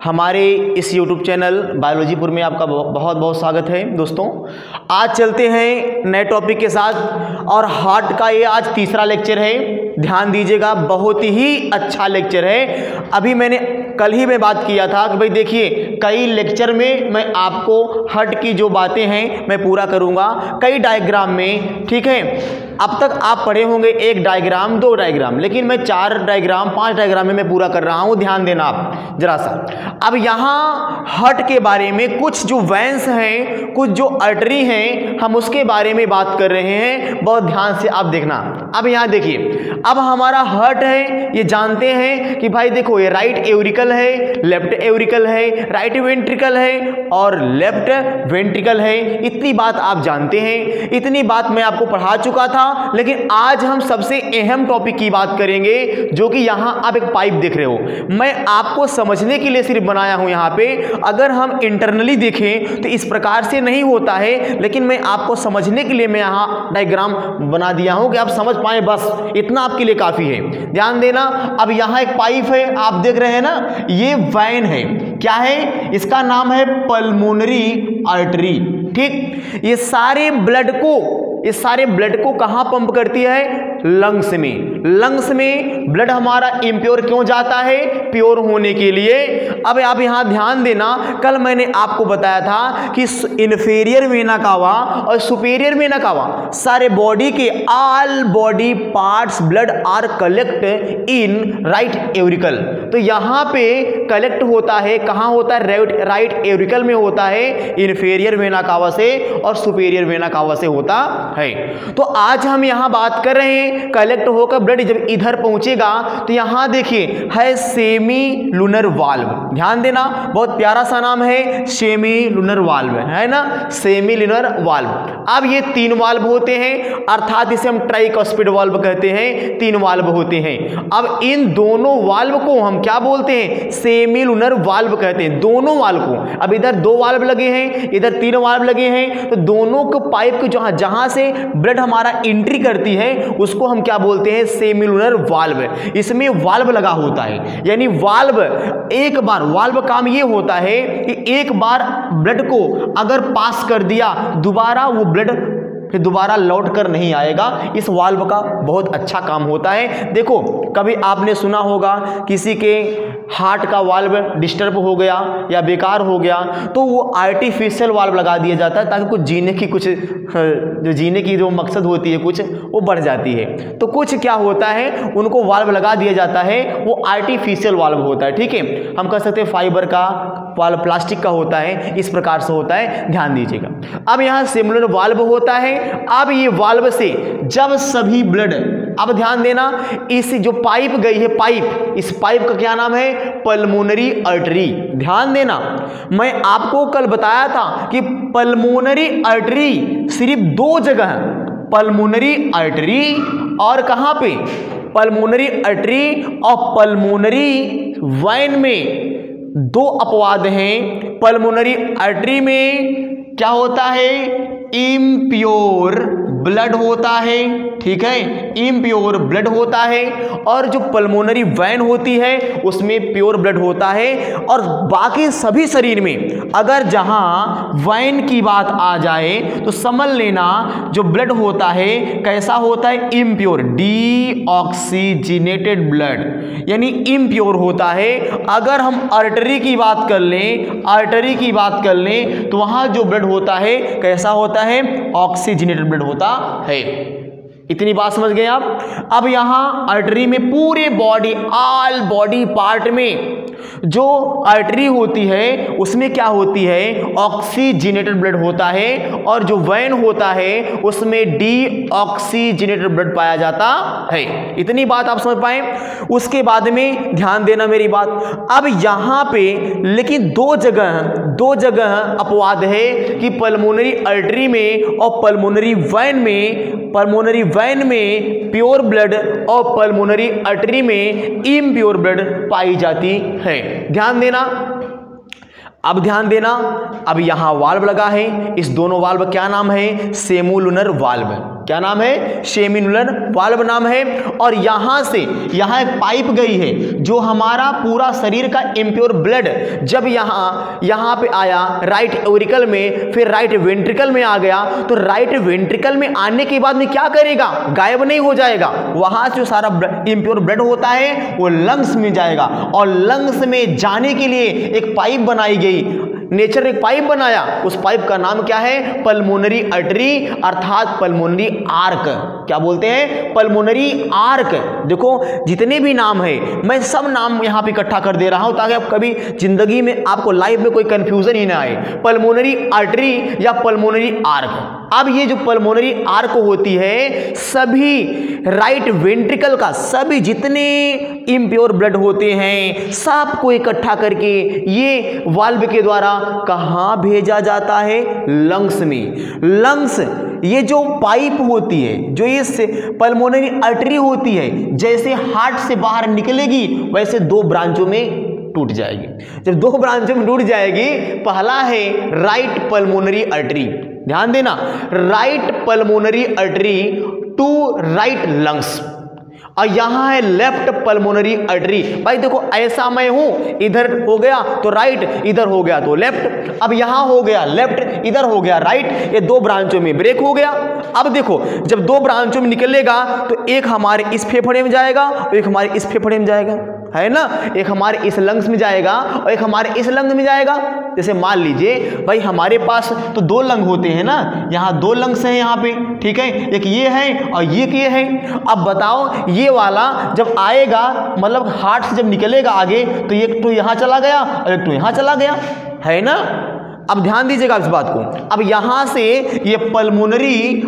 हमारे इस YouTube channel बायोलॉजीपुर में आपका बहुत बहुत स्वागत है। दोस्तों आज चलते हैं नए टॉपिक के साथ और हार्ट का ये आज तीसरा लेक्चर है। ध्यान दीजिएगा, बहुत ही अच्छा लेक्चर है। अभी मैंने कल ही में बात किया था कि भाई देखिए कई लेक्चर में मैं आपको हार्ट की जो बातें हैं मैं पूरा करूंगा कई डायग्राम में, ठीक है। अब तक आप पढ़े होंगे एक डायग्राम, दो डायग्राम, लेकिन मैं 4 डायग्राम 5 डायग्राम में मैं पूरा कर रहा हूं। ध्यान देना आप जरा सा। अब यहाँ हार्ट के बारे में कुछ जो वेंस हैं, कुछ जो आर्टरी हैं, हम उसके बारे में बात कर रहे हैं। बहुत ध्यान से आप देखना। अब यहाँ देखिए, अब हमारा हार्ट है, ये जानते हैं कि भाई देखो ये राइट एवरिकल है, लेफ्ट एवरिकल है, राइट वेंट्रिकल है और लेफ्ट वेंट्रिकल है। इतनी बात आप जानते हैं, इतनी बात मैं आपको पढ़ा चुका था। लेकिन आज हम सबसे अहम टॉपिक की बात करेंगे, जो कि यहाँ आप एक पाइप देख रहे हो। मैं आपको समझने के लिए सिर्फ बनाया हूं यहाँ पे। अगर हम इंटरनली देखें तो इस प्रकार से नहीं होता है, लेकिन मैं आपको समझने के लिए मैं यहाँ डायग्राम बना दिया हूं कि आप समझ पाए, बस इतना आपके लिए काफी है। ध्यान देना। अब यहाँ एक पाइप है, आप देख रहे हैं ना, ये वेन है। क्या है? इसका नाम है पल्मोनरी आर्टरी, ठीक। ये सारे ब्लड को कहां पंप करती है? लंग्स में। लंग्स में ब्लड हमारा इम्प्योर क्यों जाता है? प्योर होने के लिए। अब आप यहां ध्यान देना, कल मैंने आपको बताया था कि इन्फीरियर वेना कावा और सुपेरियर वेना कावा, सारे बॉडी के all body parts blood are collect in right auricle. तो यहां पे कलेक्ट होता है, कहां होता है? राइट एवरिकल में होता है, इन्फीरियर वेना कावा से और सुपेरियर वेना कावा से होता है। तो आज हम यहां बात कर रहे हैं, कलेक्ट होकर ब्लड जब इधर पहुंचेगा तो यहां देखिए है सेमी लूनर वाल्व। ध्यान देना, बहुत प्यारा सा नाम है, सेमी लूनर वाल्व, है ना, सेमी लूनर वाल्व। अब ये 3 वाल्व होते हैं, अर्थात इसे हम ट्राइकॉस्पिड वाल्व कहते हैं। 3 वाल्व होते हैं। अब इन दोनों वाल्व को हम क्या बोलते हैं? सेमी लूनर वाल्व कहते हैं, दोनों वाल्व को। अब इधर 2 वाल्व लगे हैं, इधर 3 वाल्व लगे हैं, तो दोनों को पाइप को जहां से ब्लड हमारा एंट्री करती है उसको हम क्या बोलते हैं? Semilunar valve. इसमें वाल्व लगा होता है, यानी वाल्व वाल्व काम ये होता है कि एक बार ब्लड को अगर पास कर दिया, दोबारा वो ब्लड फिर दोबारा लौट कर नहीं आएगा। इस वाल्व का बहुत अच्छा काम होता है। देखो कभी आपने सुना होगा किसी के हार्ट का वाल्व डिस्टर्ब हो गया या बेकार हो गया, तो वो आर्टिफिशियल वाल्व लगा दिया जाता है, ताकि जीने की जो मकसद होती है कुछ वो बढ़ जाती है। तो कुछ क्या होता है, उनको वाल्व लगा दिया जाता है, वो आर्टिफिशियल वाल्व होता है, ठीक है। हम कह सकते हैं फाइबर का वाल्व, प्लास्टिक का होता है, इस प्रकार से होता है। ध्यान दीजिएगा। अब यहाँ सेमिलुनर वाल्व होता है। अब ये वाल्व से जब सभी ब्लड, अब ध्यान देना, इस जो पाइप गई है, पाइप, इस पाइप का क्या नाम है? Pulmonary artery. ध्यान देना, मैं आपको कल बताया था कि पल्मोनरी आर्टरी सिर्फ 2 जगह, पल्मोनरी आर्टरी और कहां पे? पल्मोनरी आर्टरी और पल्मोनरी वेन में 2 अपवाद हैं। पल्मोनरी आर्टरी में क्या होता है? इम्प्योर ब्लड होता है, ठीक है, इम्प्योर ब्लड होता है। और जो पल्मोनरी वेन होती है उसमें प्योर ब्लड होता है। और बाकी सभी शरीर में अगर जहां वेन की बात आ जाए तो समझ लेना जो ब्लड होता है कैसा होता है? इम्प्योर, डीऑक्सीजिनेटेड ब्लड, यानी इम्प्योर होता है। अगर हम आर्टरी की बात कर लें, तो वहां जो ब्लड होता है कैसा होता है? ऑक्सीजनेटेड ब्लड होता है। इतनी बात समझ गए आप। अब यहां आर्टरी में पूरे बॉडी, ऑल बॉडी पार्ट में जो आर्टरी होती है उसमें क्या होती है? ऑक्सीजनेटेड ब्लड होता है। और जो वेन होता है उसमें डीऑक्सीजनेटेड ब्लड पाया जाता है। इतनी बात आप समझ पाए। उसके बाद में ध्यान देना मेरी बात। अब यहां पे लेकिन 2 जगह अपवाद है कि पल्मोनरी आर्टरी में और पल्मोनरी वेन में प्योर ब्लड और पल्मोनरी आर्टरी में इम्प्योर ब्लड पाई जाती है। ध्यान देना। अब ध्यान देना, अब यहां वाल्व लगा है, इस दोनों वाल्व क्या नाम है? सेमुलुनर वाल्व। क्या नाम है? सेमुलुनर वाल्व नाम है। और यहां से यहां एक पाइप गई है, जो हमारा पूरा शरीर का इम्प्योर ब्लड जब यहां पे आया राइट एवरिकल में, फिर राइट वेंट्रिकल में आ गया, तो राइट वेंट्रिकल में आने के बाद में क्या करेगा? गायब नहीं हो जाएगा, वहां से जो सारा इम्प्योर ब्लड होता है वो लंग्स में जाएगा। और लंग्स में जाने के लिए एक पाइप बनाई गई, नेचर ने एक पाइप बनाया, उस पाइप का नाम क्या है? पल्मोनरी आर्टरी अर्थात पल्मोनरी आर्क। क्या बोलते हैं? Pulmonary arc. देखो जितने भी नाम है मैं सब नाम यहां पे इकट्ठा कर दे रहा हूं ताकि आप कभी जिंदगी में आपको लाइफ में कोई कंफ्यूजन ही ना आए। पल्मोनरी आर्टरी या पल्मोनरी आर्क। अब ये जो पल्मोनरी आर्क होती है, सभी राइट वेंट्रिकल का सभी जितने इम्प्योर ब्लड होते हैं सबको इकट्ठा करके ये वाल्व के द्वारा कहां भेजा जाता है? लंग्स में। लंग्स ये जो पाइप होती है, जो ये पल्मोनरी आर्टरी होती है, जैसे हार्ट से बाहर निकलेगी वैसे दो ब्रांचों में टूट जाएगी। जब दो ब्रांचों में टूट जाएगी, पहला है राइट पल्मोनरी आर्टरी, ध्यान देना, right pulmonary artery to right lungs, और यहां है लेफ्ट पल्मोनरी आर्टरी। भाई देखो ऐसा मैं हूं, इधर हो गया तो राइट, इधर हो गया तो लेफ्ट, अब यहां हो गया लेफ्ट, इधर हो गया राइट, ये दो ब्रांचों में ब्रेक हो गया। अब देखो जब दो ब्रांचों में निकलेगा तो एक हमारे इस फेफड़े में जाएगा और एक हमारे इस फेफड़े में जाएगा, है ना, एक हमारे इस लंग्स में जाएगा और एक हमारे इस लंग्स में जाएगा। जैसे मान लीजिए भाई हमारे पास तो दो लंग होते हैं ना, यहाँ दो लंग्स हैं यहाँ पे, ठीक है, एक ये है और ये है। अब बताओ ये वाला जब आएगा मतलब हार्ट से जब निकलेगा आगे तो एक तो यहाँ चला गया और एक तो यहाँ चला गया, है ना। अब ध्यान दीजिएगा इस बात को। अब यहां से ये पल्मोनरी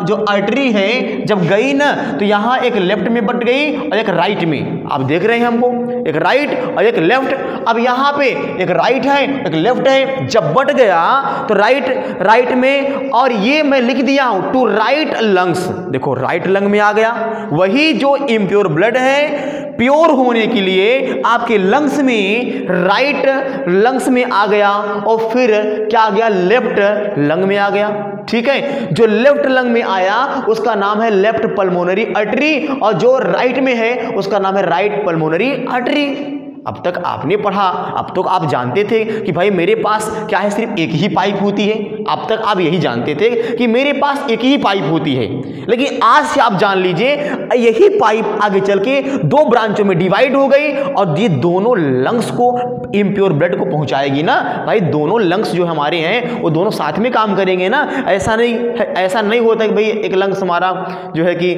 जो आर्टरी है जब गई ना तो यहां एक लेफ्ट में बट गई और एक राइट में, आप देख रहे हैं हमको, एक राइट और एक लेफ्ट। अब यहां पे एक राइट है एक लेफ्ट है, जब बट गया तो राइट में, और ये मैं लिख दिया हूं टू राइट लंग्स, देखो राइट लंग में आ गया। वही जो इम्प्योर ब्लड है प्योर होने के लिए आपके लंग्स में, राइट लंग्स में आ गया और फिर क्या आ गया? लेफ्ट लंग में आ गया, ठीक है। जो लेफ्ट लंग में आया उसका नाम है लेफ्ट पल्मोनरी आर्टरी और जो राइट में है उसका नाम है राइट पल्मोनरी आर्टरी। अब तक आपने पढ़ा, अब तक आप जानते थे कि भाई मेरे पास क्या है, सिर्फ एक ही पाइप होती है। अब तक आप यही जानते थे कि मेरे पास एक ही पाइप होती है, लेकिन आज से आप जान लीजिए यही पाइप आगे चल के दो ब्रांचों में डिवाइड हो गई और ये दोनों लंग्स को इम्प्योर ब्लड को पहुंचाएगी ना। भाई दोनों लंग्स जो हमारे हैं वो दोनों साथ में काम करेंगे ना। ऐसा नहीं होता कि भाई एक लंग्स हमारा जो है कि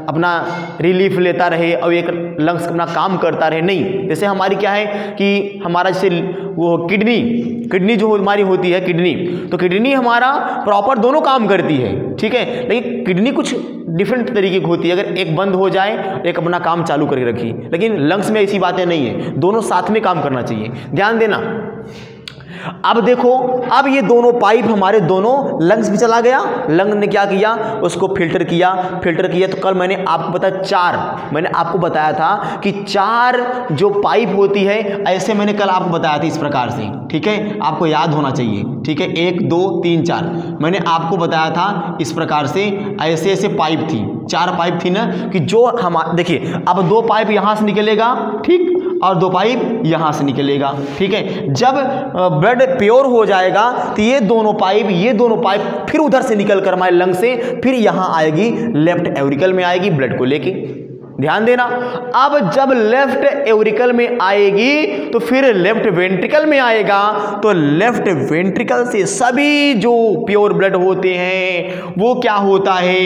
अपना रिलीफ लेता रहे और एक लंग्स अपना काम करता रहे, नहीं। जैसे हमारी क्या है कि हमारा जैसे वो किडनी जो हमारी होती है किडनी, तो किडनी हमारा प्रॉपर दोनों काम करती है, ठीक है, लेकिन किडनी कुछ डिफरेंट तरीके की होती है। अगर एक बंद हो जाए एक अपना काम चालू करके रखी, लेकिन लंग्स में ऐसी बातें नहीं है, दोनों साथ में काम करना चाहिए, ध्यान देना। अब देखो, अब ये दोनों पाइप हमारे दोनों लंग्स में चला गया। लंग ने क्या किया? उसको फिल्टर किया तो कल मैंने आपको बताया था कि 4 जो पाइप होती है, ऐसे मैंने कल आपको बताया था इस प्रकार से, ठीक है, आपको याद होना चाहिए, ठीक है, 1 2 3 4 मैंने आपको बताया था इस प्रकार से, ऐसे पाइप थी, 4 पाइप थी ना, कि जो हम देखिए अब 2 पाइप यहां से निकलेगा, ठीक, और 2 पाइप यहां से निकलेगा, ठीक है। जब ब्लड प्योर हो जाएगा तो ये दोनों पाइप फिर उधर से निकल कर हमारे लंग से फिर यहां आएगी, लेफ्ट एवरिकल में आएगी ब्लड को लेके, ध्यान देना। अब जब लेफ्ट एवरिकल में आएगी तो फिर लेफ्ट वेंट्रिकल में आएगा, तो लेफ्ट वेंट्रिकल से सभी जो प्योर ब्लड होते हैं वो क्या होता है,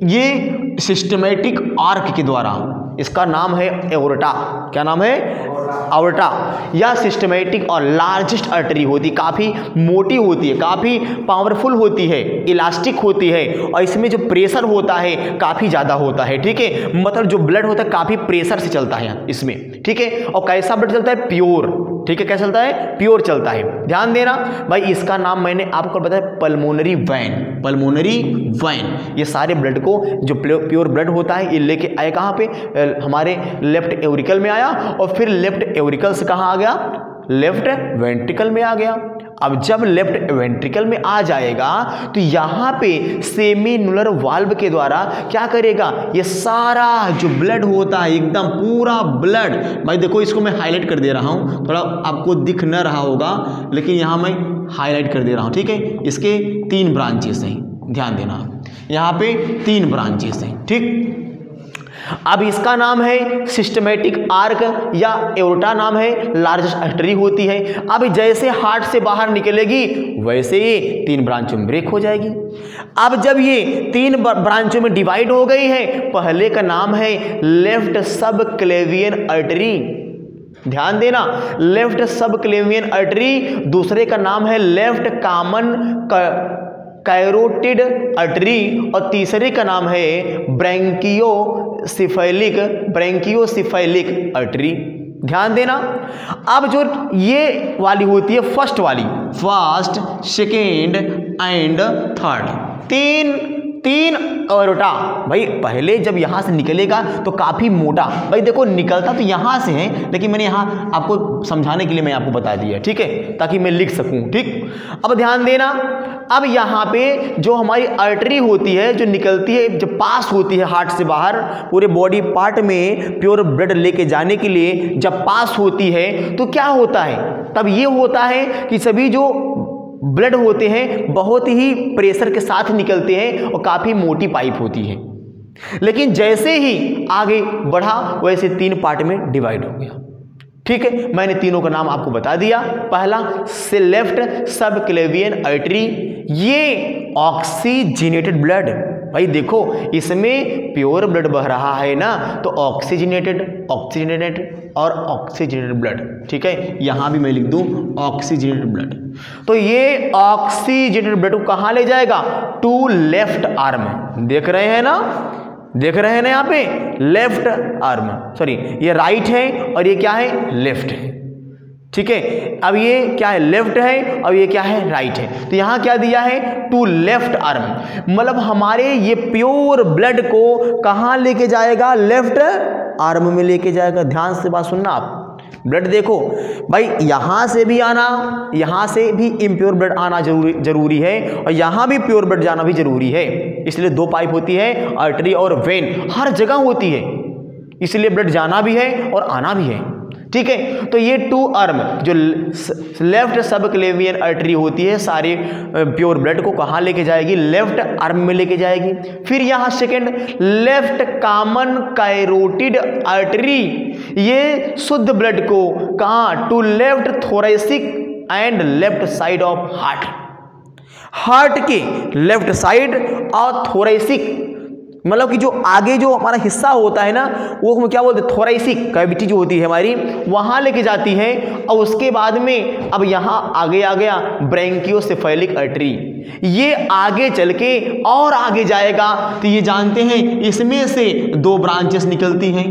ये सिस्टमैटिक आर्क के द्वारा, इसका नाम है एओर्टा। क्या नाम है? एओर्टा, या सिस्टमैटिक और लार्जेस्ट आर्टरी होती है, काफ़ी मोटी होती है, काफ़ी पावरफुल होती है, इलास्टिक होती है, और इसमें जो प्रेशर होता है काफ़ी ज़्यादा होता है, ठीक है, मतलब जो ब्लड होता है काफ़ी प्रेशर से चलता है इसमें, ठीक है। और कैसा ब्लड चलता है? प्योर, ठीक है, कैसा चलता है? प्योर चलता है, ध्यान देना भाई। इसका नाम मैंने आपको बताया पल्मोनरी वेन। ये सारे ब्लड को जो प्योर ब्लड होता है ये लेके आए कहाँ पे? हमारे लेफ्ट एवरिकल में आया और फिर लेफ्ट एवरिकल से कहाँ आ गया? लेफ्ट वेंट्रिकल में आ गया। अब जब लेफ्ट वेंट्रिकल में आ जाएगा तो यहाँ पे सेमिनुलर वाल्व के द्वारा क्या करेगा, ये सारा जो ब्लड होता है एकदम पूरा ब्लड, भाई देखो इसको मैं हाईलाइट कर दे रहा हूँ, थोड़ा आपको दिख न रहा होगा लेकिन यहाँ मैं हाईलाइट कर दे रहा हूँ, ठीक है। इसके 3 ब्रांचेस हैं, ध्यान देना, यहाँ पे 3 ब्रांचेस हैं, ठीक। अब इसका नाम है सिस्टमेटिक आर्क या एओर्टा नाम है, लार्जेस्ट आर्टरी होती है। अब जैसे हार्ट से बाहर निकलेगी वैसे ये 3 ब्रांचों में ब्रेक हो जाएगी। अब जब ये 3 ब्रांचों में डिवाइड हो गई है, पहले का नाम है लेफ्ट सब क्लेवियन आर्टरी, ध्यान देना, लेफ्ट सब क्लेवियन आर्टरी। दूसरे का नाम है लेफ्ट कॉमन कैरोटिड आर्टरी और तीसरे का नाम है ब्रैंकियोसिफेलिक आर्टरी, ध्यान देना। अब जो ये वाली होती है फर्स्ट वाली, फर्स्ट, सेकेंड एंड थर्ड, तीन एओर्टा, भाई पहले जब यहां से निकलेगा तो काफी मोटा, भाई देखो निकलता तो यहां से है लेकिन मैंने यहां आपको समझाने के लिए मैं आपको बता दिया, ठीक है, ताकि मैं लिख सकूं, ठीक। अब ध्यान देना, अब यहाँ पे जो हमारी आर्टरी होती है जो निकलती है, जो पास होती है हार्ट से बाहर पूरे बॉडी पार्ट में प्योर ब्लड लेके जाने के लिए, जब पास होती है तो क्या होता है, तब ये होता है कि सभी जो ब्लड होते हैं बहुत ही प्रेशर के साथ निकलते हैं और काफ़ी मोटी पाइप होती है। लेकिन जैसे ही आगे बढ़ा वैसे 3 पार्ट में डिवाइड हो गया, ठीक है। मैंने तीनों का नाम आपको बता दिया। पहला से लेफ्ट सब क्लेवियन आर्टरी, ये ऑक्सीजनेटेड ब्लड, भाई देखो इसमें प्योर ब्लड बह रहा है ना, तो ऑक्सीजनेटेड और ऑक्सीजनेटेड ब्लड, ठीक है। यहां भी मैं लिख दूं ऑक्सीजनेटेड ब्लड। तो ये ऑक्सीजनेटेड ब्लड को कहां ले जाएगा, टू लेफ्ट आर्म, देख रहे हैं ना, देख रहे हैं ना यहाँ पे लेफ्ट आर्म, सॉरी ये राइट है और ये क्या है, लेफ्ट है, ठीक है। अब ये क्या है, लेफ्ट है और ये क्या है, राइट है। तो यहाँ क्या दिया है, टू लेफ्ट आर्म, मतलब हमारे ये प्योर ब्लड को कहाँ लेके जाएगा, लेफ्ट आर्म में लेके जाएगा। ध्यान से बात सुनना आप, ब्लड देखो भाई यहाँ से भी आना, यहाँ से भी इम्प्योर ब्लड आना जरूरी है और यहाँ भी प्योर ब्लड जाना भी जरूरी है। इसलिए 2 पाइप होती है, आर्टरी और वेन, हर जगह होती है, इसलिए ब्लड जाना भी है और आना भी है, ठीक है। तो ये 2 आर्म जो लेफ्ट सब क्लेवियन आर्टरी होती है सारे प्योर ब्लड को कहाँ लेके जाएगी, लेफ्ट आर्म में लेके जाएगी। फिर यहाँ second left common carotid artery, ये शुद्ध ब्लड को कहाँ, to left thoracic and left side of heart, heart के लेफ्ट साइड और थोरेसिक, मतलब कि जो आगे जो हमारा हिस्सा होता है ना वो हम क्या बोलते हैं, थोरेसिक कैविटी जो होती है हमारी, वहां लेके जाती है। और उसके बाद में अब यहाँ आगे आ गया ब्रैंकियोसेफेलिक आर्टरी, ये आगे चल के और आगे जाएगा। तो ये जानते हैं इसमें से 2 ब्रांचेस निकलती हैं,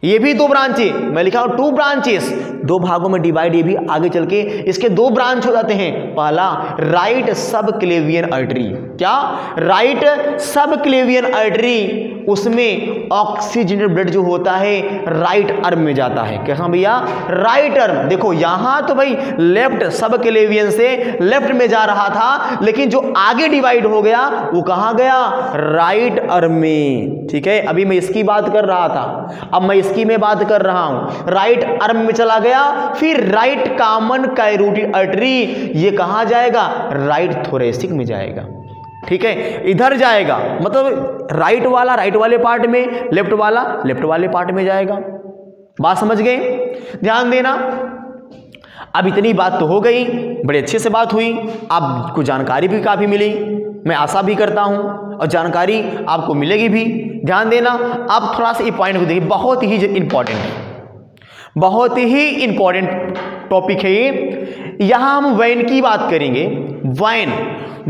ये भी 2 ब्रांचेस, मैं लिखा हूं 2 ब्रांचेस, 2 भागों में डिवाइड, ये भी आगे चल के इसके 2 ब्रांच हो जाते हैं। पहला राइट सब क्लेवियन आर्टरी, क्या राइट सब क्लेवियन आर्टरी, उसमें ऑक्सीजनेटेड ब्लड जो होता है राइट आर्म में जाता है। कैसा भैया, राइट आर्म। देखो यहां तो भाई लेफ्ट सब क्लेवियन से लेफ्ट में जा रहा था, लेकिन जो आगे डिवाइड हो गया वो कहां गया, राइट आर्म में, ठीक है। अभी मैं इसकी बात कर रहा था, अब मैं इसकी में बात कर रहा हूं, राइट आर्म में चला गया। फिर राइट कॉमन कैरोटिड आर्टरी, ये कहां जाएगा, राइट थोरेसिक में जाएगा, ठीक है, इधर जाएगा, मतलब राइट वाला राइट वाले पार्ट में, लेफ्ट वाला लेफ्ट वाले पार्ट में जाएगा। बात समझ गए, ध्यान देना। अब इतनी बात तो हो गई, बड़े अच्छे से बात हुई, आपको जानकारी भी काफी मिली, मैं आशा भी करता हूं और जानकारी आपको मिलेगी भी। ध्यान देना, आप थोड़ा सा ये पॉइंट को देखिए, बहुत ही इंपॉर्टेंट है, बहुत ही इंपॉर्टेंट टॉपिक है ये। यहां हम वेन की बात करेंगे,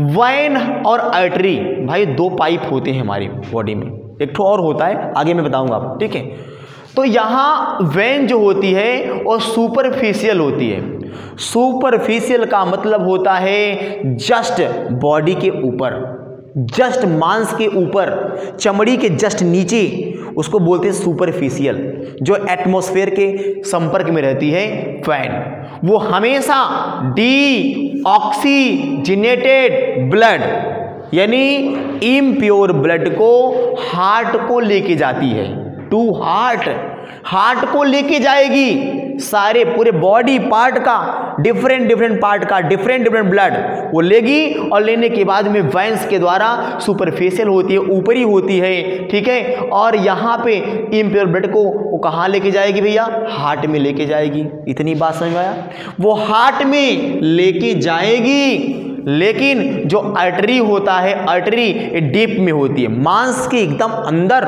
वेन और आर्टरी, भाई 2 पाइप होते हैं हमारी बॉडी में, एक ठो और होता है, आगे मैं बताऊंगा आपको, ठीक है। तो यहां वेन जो होती है वो सुपरफिशियल होती है। सुपरफिशियल का मतलब होता है जस्ट बॉडी के ऊपर, जस्ट मांस के ऊपर, चमड़ी के जस्ट नीचे, उसको बोलते हैं सुपरफिशियल, जो एटमॉस्फेयर के संपर्क में रहती है वैन, वो हमेशा डीऑक्सीजनेटेड ब्लड यानी इम्प्योर ब्लड को हार्ट को लेके जाती है, टू हार्ट को लेके जाएगी। सारे पूरे बॉडी पार्ट का डिफरेंट पार्ट का डिफरेंट ब्लड वो लेगी, और लेने के बाद में वेंस के द्वारा सुपरफिशियल होती है, ऊपरी होती है, ठीक है। और यहाँ पे इम्प्योर ब्लड को वो कहाँ लेके जाएगी भैया? हार्ट में लेके जाएगी। इतनी बात समझ में आया? वो हार्ट में लेके जाएगी, लेकिन जो आर्टरी होता है, आर्टरी डीप में होती है, मांस के एकदम अंदर।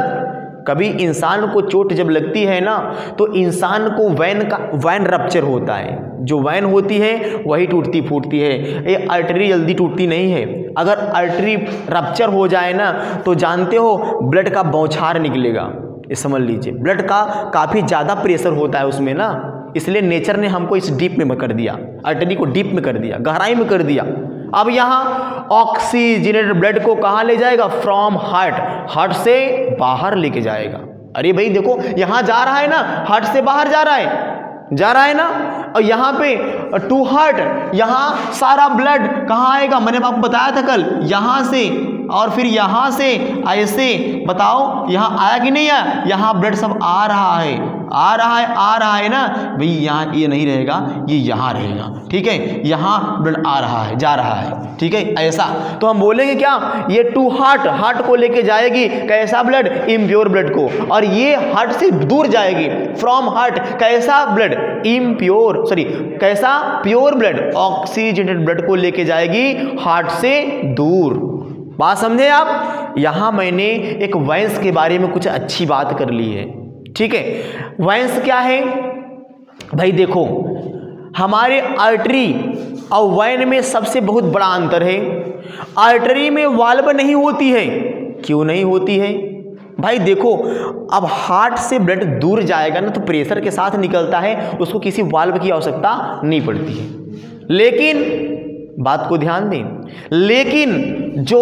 कभी इंसान को चोट जब लगती है ना, तो इंसान को वैन रप्चर होता है, जो वैन होती है वही टूटती फूटती है, ये आर्टरी जल्दी टूटती नहीं है। अगर आर्टरी रप्चर हो जाए ना, तो जानते हो ब्लड का बौछार निकलेगा, ये समझ लीजिए। ब्लड का काफ़ी ज़्यादा प्रेशर होता है उसमें ना, इसलिए नेचर ने हमको इस डीप में कर दिया, आर्टरी को डीप में कर दिया, गहराई में कर दिया। अब यहाँ ऑक्सीजनेटेड ब्लड को कहाँ ले जाएगा? फ्रॉम हार्ट से बाहर लेके जाएगा। अरे भाई देखो, यहाँ जा रहा है ना, हार्ट से बाहर जा रहा है ना, और यहाँ पे टू हार्ट, यहाँ सारा ब्लड कहाँ आएगा? मैंने आपको बताया था कल, यहाँ से, और फिर यहाँ से ऐसे। बताओ यहाँ आया कि नहीं आया? यहाँ ब्लड सब आ रहा है ना भाई, यहाँ ये नहीं रहेगा, ये यहाँ रहेगा, ठीक है। यहाँ ब्लड आ रहा है, जा रहा है, ठीक है, ऐसा। तो हम बोलेंगे क्या? ये टू हार्ट को लेके जाएगी, कैसा ब्लड? इम्प्योर ब्लड को, और ये हार्ट से दूर जाएगी, फ्रॉम हार्ट, कैसा ब्लड? कैसा? प्योर ब्लड, ऑक्सीजनेटेड ब्लड को लेके जाएगी हार्ट से दूर। बात समझे आप? यहां मैंने एक वेंस के बारे में कुछ अच्छी बात कर ली है, ठीक है। वेंस क्या है भाई? देखो, हमारे आर्टरी और वेन में सबसे बहुत बड़ा अंतर है। आर्टरी में वाल्व नहीं होती है। क्यों नहीं होती है भाई? देखो, अब हार्ट से ब्लड दूर जाएगा ना, तो प्रेशर के साथ निकलता है, उसको किसी वाल्व की आवश्यकता नहीं पड़ती है। लेकिन बात को ध्यान दें, लेकिन जो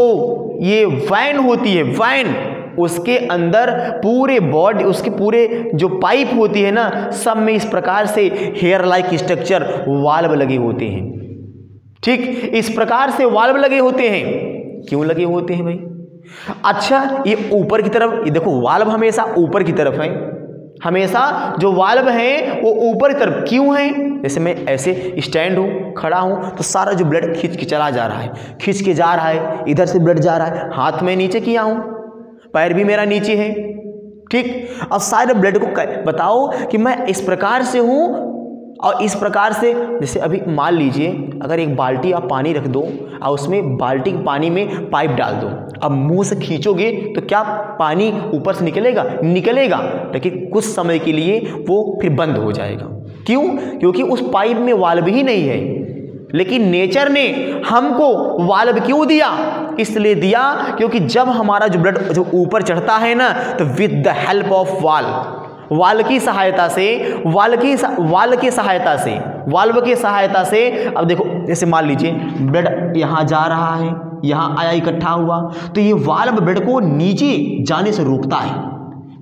ये वैन होती है, वैन, उसके अंदर पूरे बॉडी, उसके पूरे जो पाइप होती है ना, सब में इस प्रकार से हेयर लाइक स्ट्रक्चर वाल्व लगे होते हैं, ठीक, इस प्रकार से वाल्व लगे होते हैं। क्यों लगे होते हैं भाई? अच्छा, ये ऊपर की तरफ, ये देखो वाल्व हमेशा ऊपर की तरफ है, हमेशा जो वाल्व है वो ऊपर की तरफ क्यों है? जैसे मैं ऐसे स्टैंड हूँ, खड़ा हूँ, तो सारा जो ब्लड खींच के चला जा रहा है, खींच के जा रहा है, इधर से ब्लड जा रहा है, हाथ में नीचे किया हूँ, पैर भी मेरा नीचे है, ठीक। अब सारे ब्लड को बताओ कि मैं इस प्रकार से हूँ और इस प्रकार से, जैसे अभी मान लीजिए अगर एक बाल्टी आप पानी रख दो और उसमें बाल्टी के पानी में पाइप डाल दो, अब मुंह से खींचोगे तो क्या पानी ऊपर से निकलेगा? निकलेगा, लेकिन कुछ समय के लिए वो फिर बंद हो जाएगा। क्यों? क्योंकि उस पाइप में वाल्व ही नहीं है। लेकिन नेचर ने हमको वाल्व क्यों दिया? इसलिए दिया क्योंकि जब हमारा जो ब्लड जो ऊपर चढ़ता है ना, तो with the help of valve की सहायता से, वाल्व की सहायता से, अब देखो जैसे मान लीजिए ब्लड यहाँ जा रहा है, यहाँ आया इकट्ठा हुआ, तो ये वाल्व ब्लड को नीचे जाने से रोकता है।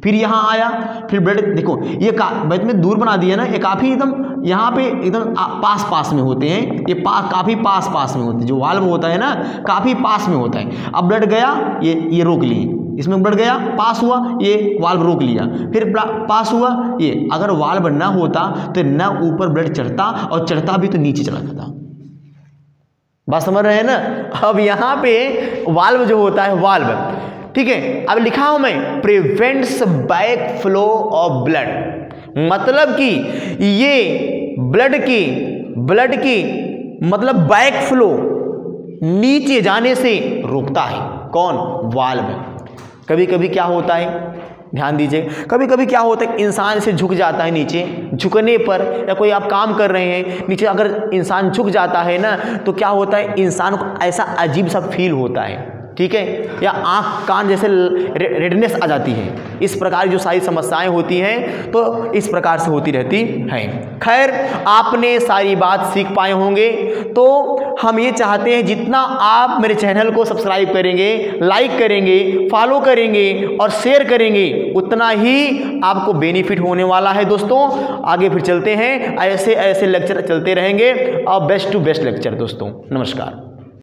फिर यहाँ आया, फिर ब्लड देखो ये बैठ में दूर बना दिया ना, ये काफ़ी एकदम यहाँ पे एकदम पास में होते हैं, ये काफ़ी पास में होते हैं, जो वाल्व होता है ना काफ़ी पास में होता है। अब ब्लड गया, ये रोक लिए, इसमें ब्लड गया, पास हुआ, ये वाल्व रोक लिया, फिर पास हुआ ये। अगर वाल्व ना होता तो ना ऊपर ब्लड चढ़ता, और चढ़ता भी तो नीचे चला जाता। बात समझ रहे हैं ना? अब यहाँ पे वाल्व जो होता है, वाल्व, ठीक है, अब लिखा हूं मैं prevents back flow of blood, मतलब कि ये ब्लड की मतलब बैक फ्लो नीचे जाने से रोकता है। कौन? वाल्व। कभी कभी क्या होता है, ध्यान दीजिए, कभी कभी क्या होता है, इंसान से झुक जाता है नीचे, झुकने पर या कोई आप काम कर रहे हैं नीचे अगर इंसान झुक जाता है ना, तो क्या होता है, इंसान को ऐसा अजीब सा फील होता है, ठीक है, या आँख कान जैसे रेडनेस आ जाती है। इस प्रकार जो सारी समस्याएं होती हैं तो इस प्रकार से होती रहती हैं। खैर, आपने सारी बात सीख पाए होंगे। तो हम ये चाहते हैं जितना आप मेरे चैनल को सब्सक्राइब करेंगे, लाइक करेंगे, फॉलो करेंगे और शेयर करेंगे, उतना ही आपको बेनिफिट होने वाला है दोस्तों। आगे फिर चलते हैं, ऐसे ऐसे लेक्चर चलते रहेंगे और बेस्ट टू बेस्ट लेक्चर दोस्तों। नमस्कार।